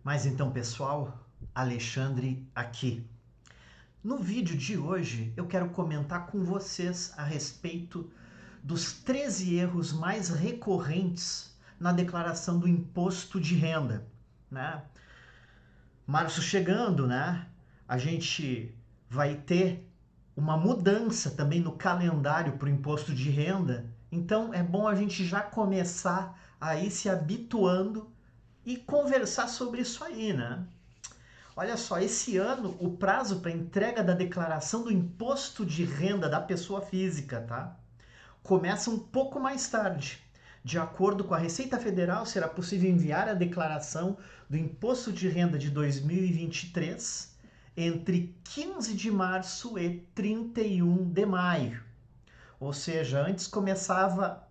Mas então, pessoal, Alexandre aqui. No vídeo de hoje, eu quero comentar com vocês a respeito dos 13 erros mais recorrentes na declaração do imposto de renda, né? Março chegando, né? A gente vai ter uma mudança também no calendário para o imposto de renda. Então é bom a gente já começar a ir se habituando e conversar sobre isso aí, né? Olha só, esse ano o prazo para entrega da declaração do imposto de renda da pessoa física, tá? Começa um pouco mais tarde. De acordo com a Receita Federal, será possível enviar a declaração do imposto de renda de 2023 entre 15 de março e 31 de maio. Ou seja, antes começava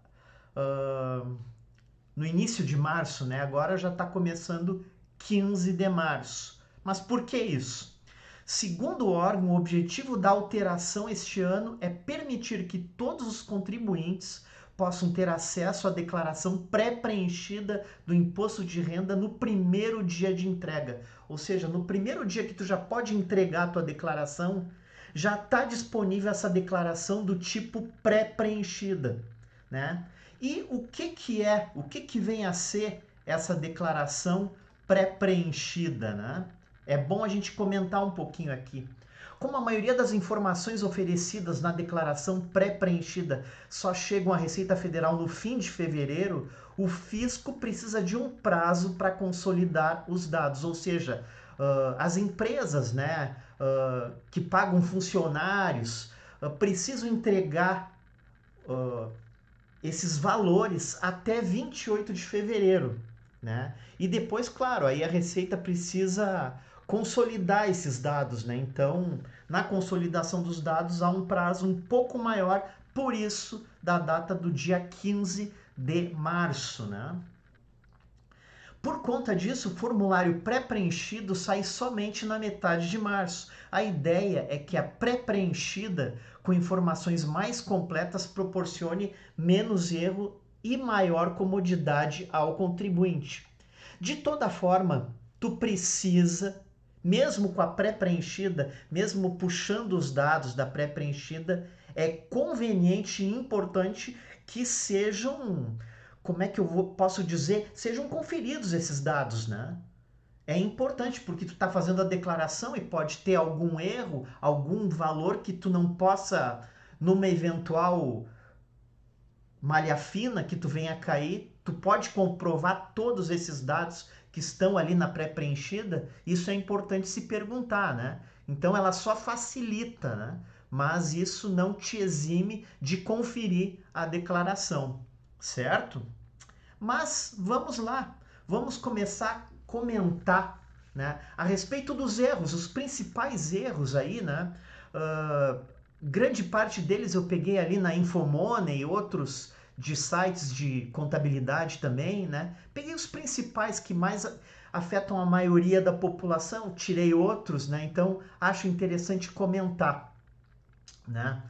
no início de março, né? Agora já está começando 15 de março. Mas por que isso? Segundo o órgão, o objetivo da alteração este ano é permitir que todos os contribuintes possam ter acesso à declaração pré-preenchida do imposto de renda no primeiro dia de entrega. Ou seja, no primeiro dia que tu já pode entregar a tua declaração, já está disponível essa declaração do tipo pré-preenchida, né? E o que vem a ser essa declaração pré-preenchida, né? É bom a gente comentar um pouquinho aqui. Como a maioria das informações oferecidas na declaração pré-preenchida só chegam à Receita Federal no fim de fevereiro, o fisco precisa de um prazo para consolidar os dados, ou seja, as empresas, né, que pagam funcionários precisam entregar esses valores até 28 de fevereiro, né? E depois, claro, aí a Receita precisa consolidar esses dados, né? Então, na consolidação dos dados há um prazo um pouco maior, por isso da data do dia 15 de março, né? Por conta disso, o formulário pré-preenchido sai somente na metade de março. A ideia é que a pré-preenchida, com informações mais completas, proporcione menos erro e maior comodidade ao contribuinte. De toda forma, tu precisa, mesmo com a pré-preenchida, mesmo puxando os dados da pré-preenchida, é conveniente e importante que sejam, como é que posso dizer, sejam conferidos esses dados, né? É importante porque tu está fazendo a declaração e pode ter algum erro, algum valor que tu não possa, numa eventual malha fina que tu venha a cair, tu pode comprovar todos esses dados que estão ali na pré-preenchida. Isso é importante se perguntar, né? Então ela só facilita, né? Mas isso não te exime de conferir a declaração, certo? Mas vamos lá, vamos começar a comentar, né, a respeito dos erros, os principais erros aí, né? Grande parte deles eu peguei ali na Infomoney e outros de sites de contabilidade também, né? Peguei os principais que mais afetam a maioria da população, tirei outros, né? Então acho interessante comentar, né?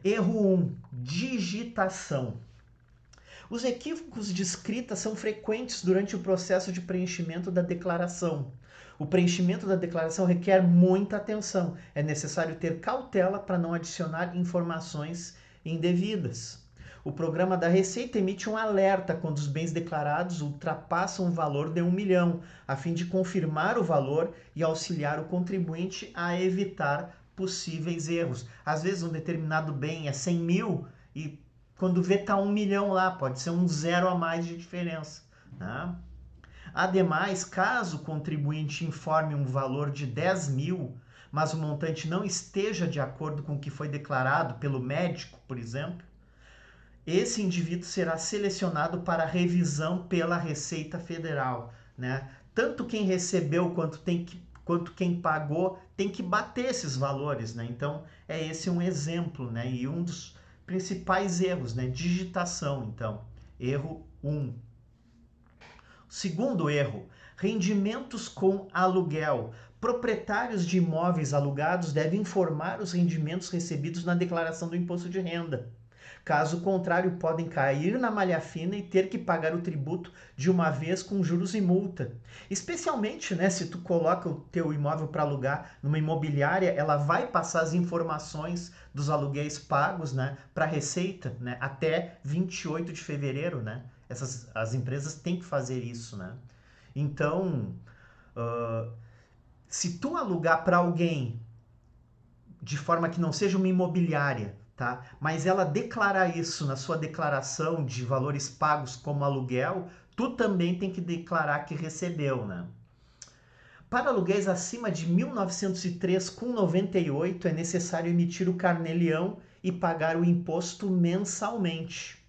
Erro 1, digitação. Os equívocos de escrita são frequentes durante o processo de preenchimento da declaração. O preenchimento da declaração requer muita atenção. É necessário ter cautela para não adicionar informações indevidas. O programa da Receita emite um alerta quando os bens declarados ultrapassam o valor de 1 milhão, a fim de confirmar o valor e auxiliar o contribuinte a evitar possíveis erros. Às vezes um determinado bem é 100 mil e quando vê tá 1 milhão lá, pode ser um zero a mais de diferença, né? Ademais, caso o contribuinte informe um valor de 10 mil, mas o montante não esteja de acordo com o que foi declarado pelo médico, por exemplo, esse indivíduo será selecionado para revisão pela Receita Federal, né? Tanto quem recebeu quanto quem pagou tem que bater esses valores, né? Então, é esse um exemplo, né? E um dos principais erros, né? Digitação, então. Erro 1. Segundo erro, rendimentos com aluguel. Proprietários de imóveis alugados devem informar os rendimentos recebidos na declaração do imposto de renda. Caso contrário, podem cair na malha fina e ter que pagar o tributo de uma vez com juros e multa. Especialmente, né, se tu coloca o teu imóvel para alugar numa imobiliária, ela vai passar as informações dos aluguéis pagos, né, para a Receita, né, até 28 de fevereiro, né? As empresas têm que fazer isso, né? Então, se tu alugar para alguém de forma que não seja uma imobiliária, tá? Mas ela declarar isso na sua declaração de valores pagos como aluguel, tu também tem que declarar que recebeu, né? Para aluguéis acima de 1903,98 é necessário emitir o carnê-leão e pagar o imposto mensalmente.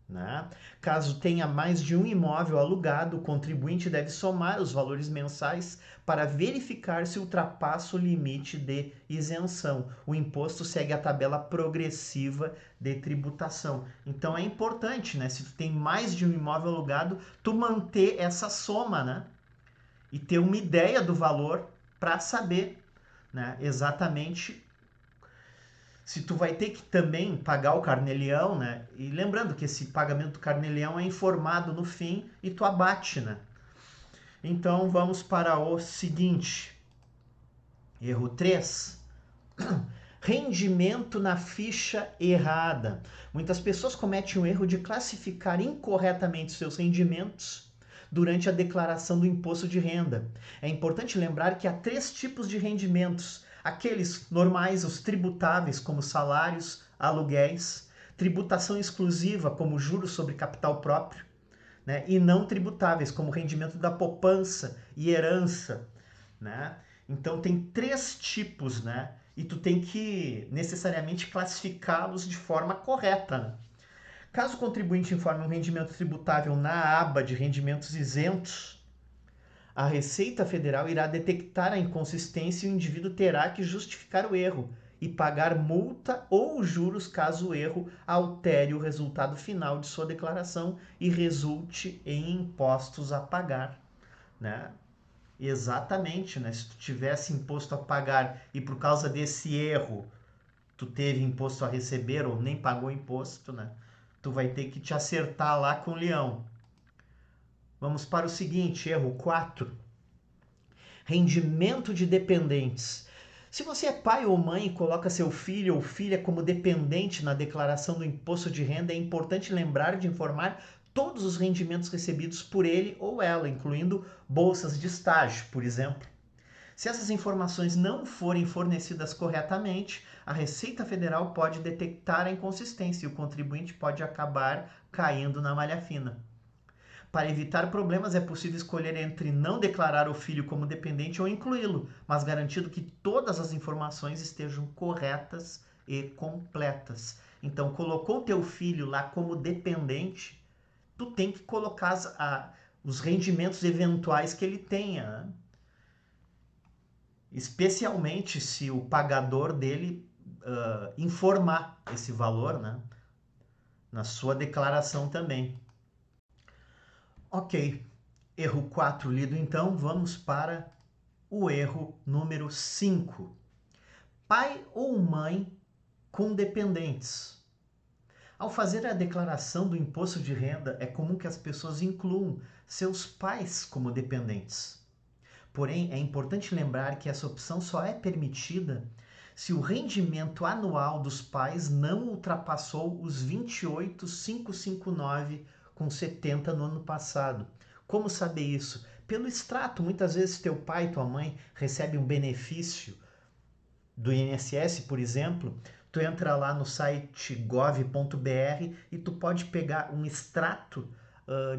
Né? Caso tenha mais de um imóvel alugado, o contribuinte deve somar os valores mensais para verificar se ultrapassa o limite de isenção. O imposto segue a tabela progressiva de tributação. Então é importante, né? Se tu tem mais de um imóvel alugado, tu manter essa soma, né? E ter uma ideia do valor para saber, né, exatamente se tu vai ter que também pagar o carnê-leão, né? E lembrando que esse pagamento do carnê-leão é informado no fim e tu abate, né? Então vamos para o seguinte. Erro 3. Rendimento na ficha errada. Muitas pessoas cometem o erro de classificar incorretamente seus rendimentos durante a declaração do imposto de renda. É importante lembrar que há 3 tipos de rendimentos: aqueles normais, os tributáveis, como salários, aluguéis, tributação exclusiva, como juros sobre capital próprio, né? E não tributáveis, como rendimento da poupança e herança, né? Então tem 3 tipos, né? E tu tem que necessariamente classificá-los de forma correta, né? Caso o contribuinte informe um rendimento tributável na aba de rendimentos isentos, a Receita Federal irá detectar a inconsistência e o indivíduo terá que justificar o erro e pagar multa ou juros caso o erro altere o resultado final de sua declaração e resulte em impostos a pagar, né? Exatamente, né? Se tu tivesse imposto a pagar e por causa desse erro tu teve imposto a receber ou nem pagou imposto, né? Tu vai ter que te acertar lá com o leão. Vamos para o seguinte, erro 4. Rendimento de dependentes. Se você é pai ou mãe e coloca seu filho ou filha como dependente na declaração do imposto de renda, é importante lembrar de informar todos os rendimentos recebidos por ele ou ela, incluindo bolsas de estágio, por exemplo. Se essas informações não forem fornecidas corretamente, a Receita Federal pode detectar a inconsistência e o contribuinte pode acabar caindo na malha fina. Para evitar problemas, é possível escolher entre não declarar o filho como dependente ou incluí-lo, mas garantindo que todas as informações estejam corretas e completas. Então, colocou teu filho lá como dependente, tu tem que colocar os rendimentos eventuais que ele tenha, né? Especialmente se o pagador dele informar esse valor, né, na sua declaração também. Ok, erro 4 lido então, vamos para o erro número 5. Pai ou mãe com dependentes. Ao fazer a declaração do imposto de renda, é comum que as pessoas incluam seus pais como dependentes. Porém, é importante lembrar que essa opção só é permitida se o rendimento anual dos pais não ultrapassou os 28.559,70 no ano passado. Como saber isso? Pelo extrato, muitas vezes teu pai e tua mãe recebem um benefício do INSS, por exemplo, tu entra lá no site gov.br e tu pode pegar um extrato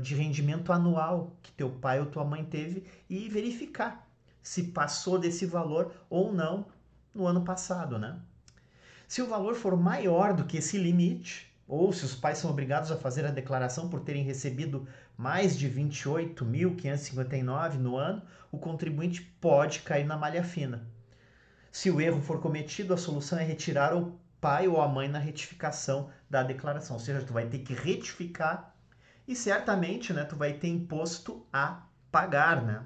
de rendimento anual que teu pai ou tua mãe teve e verificar se passou desse valor ou não no ano passado, né? Se o valor for maior do que esse limite, ou se os pais são obrigados a fazer a declaração por terem recebido mais de 28.559 no ano, o contribuinte pode cair na malha fina. Se o erro for cometido, a solução é retirar o pai ou a mãe na retificação da declaração. Ou seja, tu vai ter que retificar e certamente, né, tu vai ter imposto a pagar, né?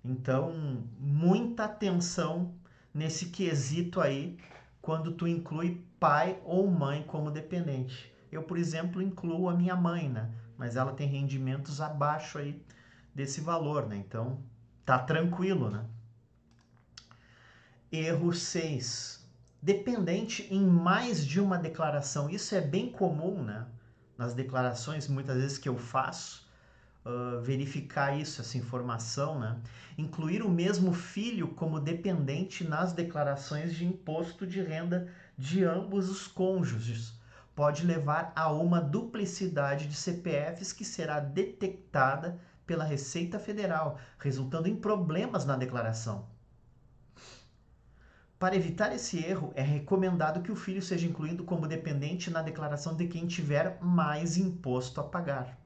Então, muita atenção nesse quesito aí quando tu inclui pai ou mãe como dependente. Eu, por exemplo, incluo a minha mãe, né? Mas ela tem rendimentos abaixo aí desse valor, né? Então, tá tranquilo, né? Erro 6. Dependente em mais de uma declaração. Isso é bem comum, né? Nas declarações, muitas vezes que eu faço, verificar isso, essa informação, né? Incluir o mesmo filho como dependente nas declarações de imposto de renda de ambos os cônjuges pode levar a uma duplicidade de CPFs que será detectada pela Receita Federal, resultando em problemas na declaração. Para evitar esse erro, é recomendado que o filho seja incluído como dependente na declaração de quem tiver mais imposto a pagar.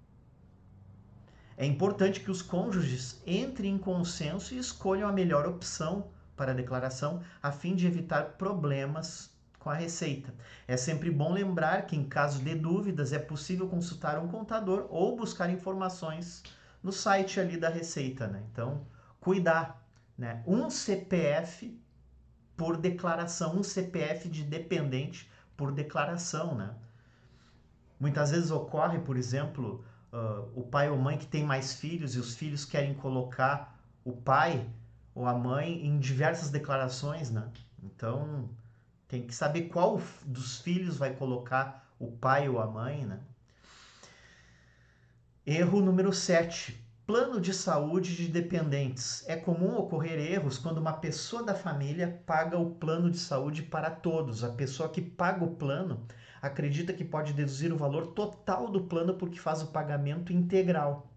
É importante que os cônjuges entrem em consenso e escolham a melhor opção para a declaração, a fim de evitar problemas com a Receita. É sempre bom lembrar que, em caso de dúvidas, é possível consultar um contador ou buscar informações no site ali da Receita, né? Então, cuidar, né? Um CPF por declaração, um CPF de dependente por declaração, né? Muitas vezes ocorre, por exemplo, o pai ou mãe que tem mais filhos e os filhos querem colocar o pai ou a mãe em diversas declarações, né? Então, tem que saber qual dos filhos vai colocar o pai ou a mãe, né? Erro número 7. Plano de saúde de dependentes. É comum ocorrer erros quando uma pessoa da família paga o plano de saúde para todos. A pessoa que paga o plano acredita que pode deduzir o valor total do plano porque faz o pagamento integral.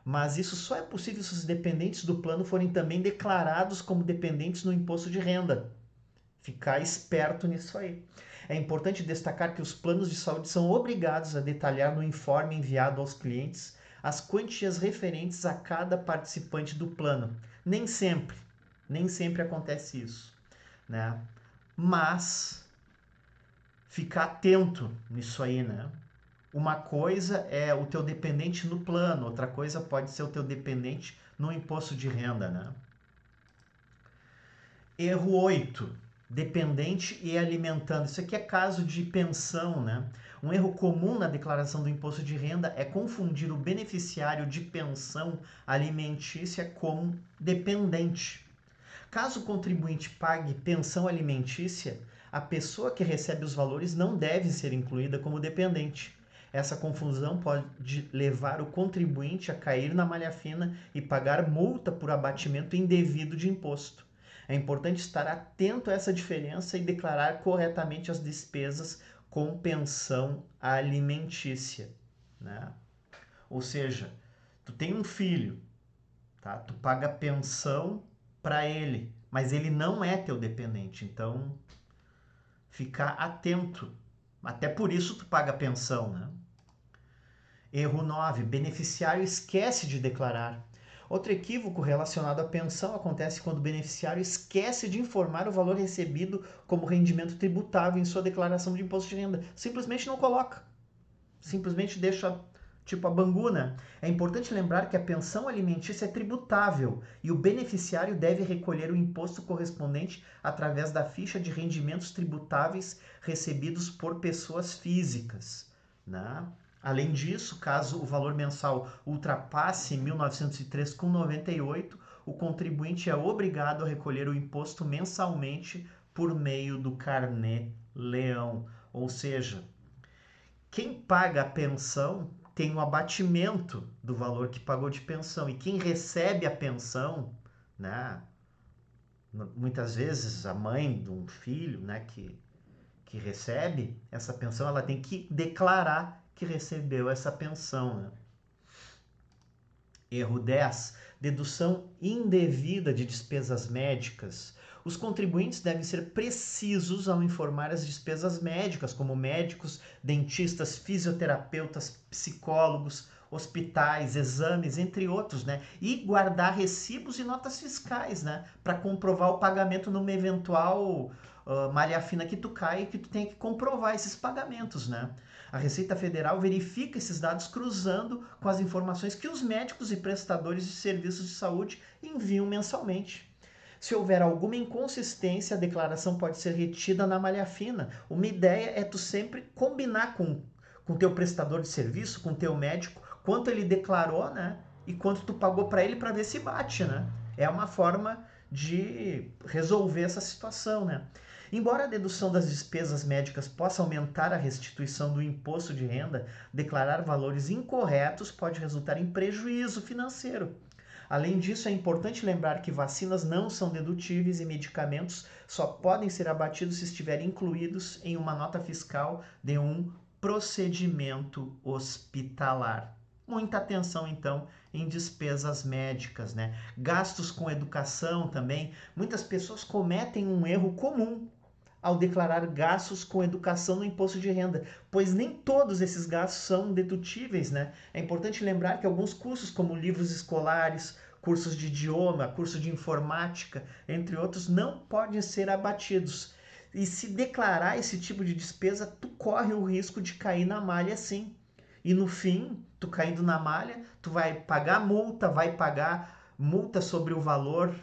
Mas isso só é possível se os dependentes do plano forem também declarados como dependentes no imposto de renda. Ficar esperto nisso aí. É importante destacar que os planos de saúde são obrigados a detalhar no informe enviado aos clientes as quantias referentes a cada participante do plano. Nem sempre acontece isso, né? Mas ficar atento nisso aí, né? Uma coisa é o teu dependente no plano, outra coisa pode ser o teu dependente no imposto de renda, né? Erro 8. Dependente e alimentando. Isso aqui é caso de pensão, né? Um erro comum na declaração do imposto de renda é confundir o beneficiário de pensão alimentícia com dependente. Caso o contribuinte pague pensão alimentícia, a pessoa que recebe os valores não deve ser incluída como dependente. Essa confusão pode levar o contribuinte a cair na malha fina e pagar multa por abatimento indevido de imposto. É importante estar atento a essa diferença e declarar corretamente as despesas com pensão alimentícia, né? Ou seja, tu tem um filho, tá? Tu paga pensão para ele, mas ele não é teu dependente, então ficar atento. Até por isso tu paga pensão, né? Erro 9. Beneficiário esquece de declarar. Outro equívoco relacionado à pensão acontece quando o beneficiário esquece de informar o valor recebido como rendimento tributável em sua declaração de imposto de renda. Simplesmente não coloca. Simplesmente deixa tipo a bangu, né? É importante lembrar que a pensão alimentícia é tributável e o beneficiário deve recolher o imposto correspondente através da ficha de rendimentos tributáveis recebidos por pessoas físicas, né? Além disso, caso o valor mensal ultrapasse 1.903,98, o contribuinte é obrigado a recolher o imposto mensalmente por meio do Carnê-Leão. Ou seja, quem paga a pensão tem o abatimento do valor que pagou de pensão. E quem recebe a pensão, né, muitas vezes a mãe de um filho, né, que recebe essa pensão, ela tem que declarar que recebeu essa pensão, né? Erro 10. Dedução indevida de despesas médicas. Os contribuintes devem ser precisos ao informar as despesas médicas, como médicos, dentistas, fisioterapeutas, psicólogos, hospitais, exames, entre outros, né? E guardar recibos e notas fiscais, né? Para comprovar o pagamento numa eventual malha fina que tu cai e que tu tem que comprovar esses pagamentos, né? A Receita Federal verifica esses dados cruzando com as informações que os médicos e prestadores de serviços de saúde enviam mensalmente. Se houver alguma inconsistência, a declaração pode ser retida na malha fina. Uma ideia é tu sempre combinar com teu prestador de serviço, com teu médico, quanto ele declarou, né? E quanto tu pagou para ele para ver se bate, né? É uma forma de resolver essa situação, né? Embora a dedução das despesas médicas possa aumentar a restituição do imposto de renda, declarar valores incorretos pode resultar em prejuízo financeiro. Além disso, é importante lembrar que vacinas não são dedutíveis e medicamentos só podem ser abatidos se estiverem incluídos em uma nota fiscal de um procedimento hospitalar. Muita atenção, então, em despesas médicas, né? Gastos com educação também. Muitas pessoas cometem um erro comum ao declarar gastos com educação no imposto de renda, pois nem todos esses gastos são dedutíveis, né? É importante lembrar que alguns cursos, como livros escolares, cursos de idioma, curso de informática, entre outros, não podem ser abatidos. E se declarar esse tipo de despesa, tu corre o risco de cair na malha sim. E no fim, tu caindo na malha, tu vai pagar multa, vai pagar multa sobre o valor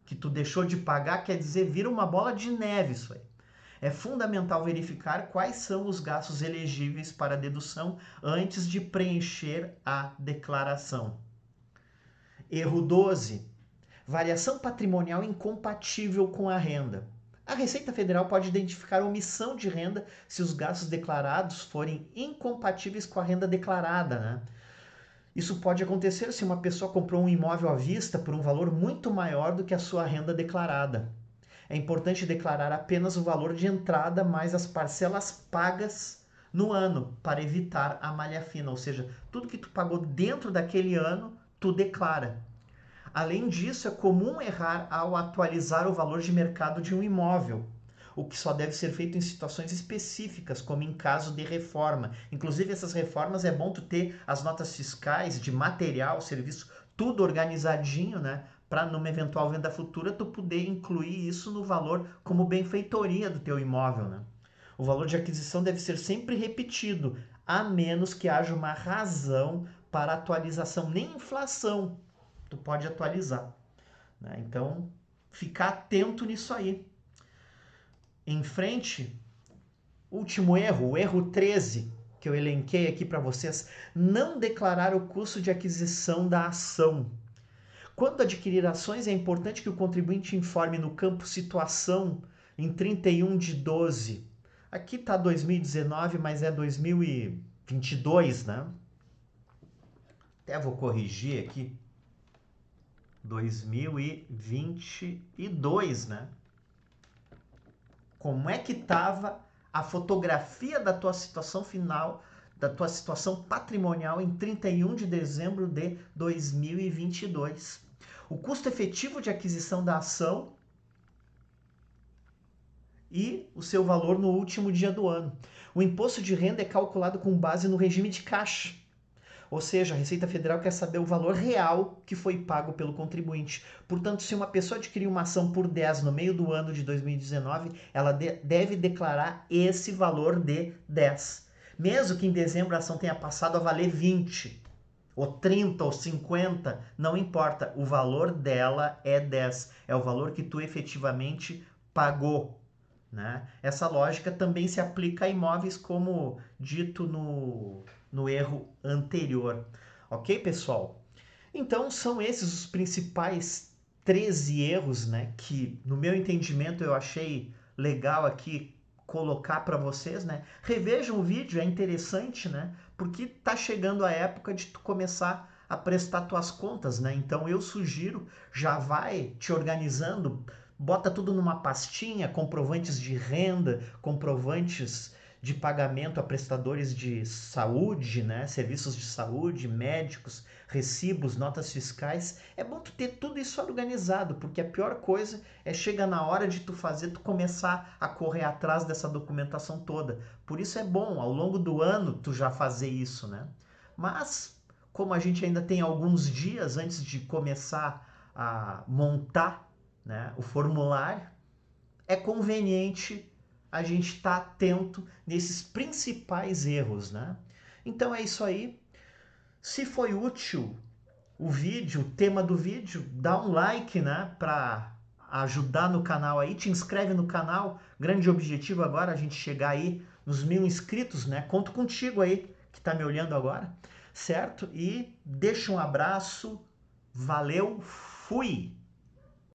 que tu deixou de pagar, quer dizer, vira uma bola de neve isso aí. É fundamental verificar quais são os gastos elegíveis para dedução antes de preencher a declaração. Erro 12. Variação patrimonial incompatível com a renda. A Receita Federal pode identificar omissão de renda se os gastos declarados forem incompatíveis com a renda declarada, né? Isso pode acontecer se uma pessoa comprou um imóvel à vista por um valor muito maior do que a sua renda declarada. É importante declarar apenas o valor de entrada mais as parcelas pagas no ano, para evitar a malha fina, ou seja, tudo que tu pagou dentro daquele ano, tu declara. Além disso, é comum errar ao atualizar o valor de mercado de um imóvel, o que só deve ser feito em situações específicas, como em caso de reforma. Inclusive, essas reformas é bom tu ter as notas fiscais de material, serviço, tudo organizadinho, né? Para numa eventual venda futura tu poder incluir isso no valor como benfeitoria do teu imóvel, né? O valor de aquisição deve ser sempre repetido, a menos que haja uma razão para atualização, nem inflação tu pode atualizar, né? Então, ficar atento nisso aí. Em frente, último erro, o erro 13, que eu elenquei aqui para vocês, não declarar o custo de aquisição da ação. Quando adquirir ações, é importante que o contribuinte informe no campo situação em 31/12. Aqui está 2019, mas é 2022, né? Até vou corrigir aqui. 2022, né? Como é que estava a fotografia da tua situação final, da tua situação patrimonial em 31 de dezembro de 2022. O custo efetivo de aquisição da ação e o seu valor no último dia do ano. O imposto de renda é calculado com base no regime de caixa. Ou seja, a Receita Federal quer saber o valor real que foi pago pelo contribuinte. Portanto, se uma pessoa adquirir uma ação por 10 no meio do ano de 2019, ela deve declarar esse valor de 10. Mesmo que em dezembro a ação tenha passado a valer 20, ou 30, ou 50, não importa. O valor dela é 10. É o valor que tu efetivamente pagou, né? Essa lógica também se aplica a imóveis, como dito no erro anterior. Ok, pessoal? Então, são esses os principais 13 erros, né, que, no meu entendimento, eu achei legal aqui colocar para vocês, né? Revejam o vídeo, é interessante, né? Porque tá chegando a época de tu começar a prestar tuas contas, né? Então, eu sugiro, já vai te organizando, bota tudo numa pastinha, comprovantes de renda, comprovantes de pagamento a prestadores de saúde, né? Serviços de saúde, médicos, recibos, notas fiscais. É bom tu ter tudo isso organizado, porque a pior coisa é chegar na hora de tu fazer, tu começar a correr atrás dessa documentação toda. Por isso é bom, ao longo do ano, tu já fazer isso, né? Mas, como a gente ainda tem alguns dias antes de começar a montar, né, o formulário, é conveniente a gente estar atento nesses principais erros, né? Então é isso aí. Se foi útil o vídeo, o tema do vídeo, dá um like, né, para a ajudar no canal aí, te inscreve no canal. Grande objetivo agora a gente chegar aí nos 1000 inscritos, né? Conto contigo aí que tá me olhando agora, certo? E deixa um abraço, valeu, fui!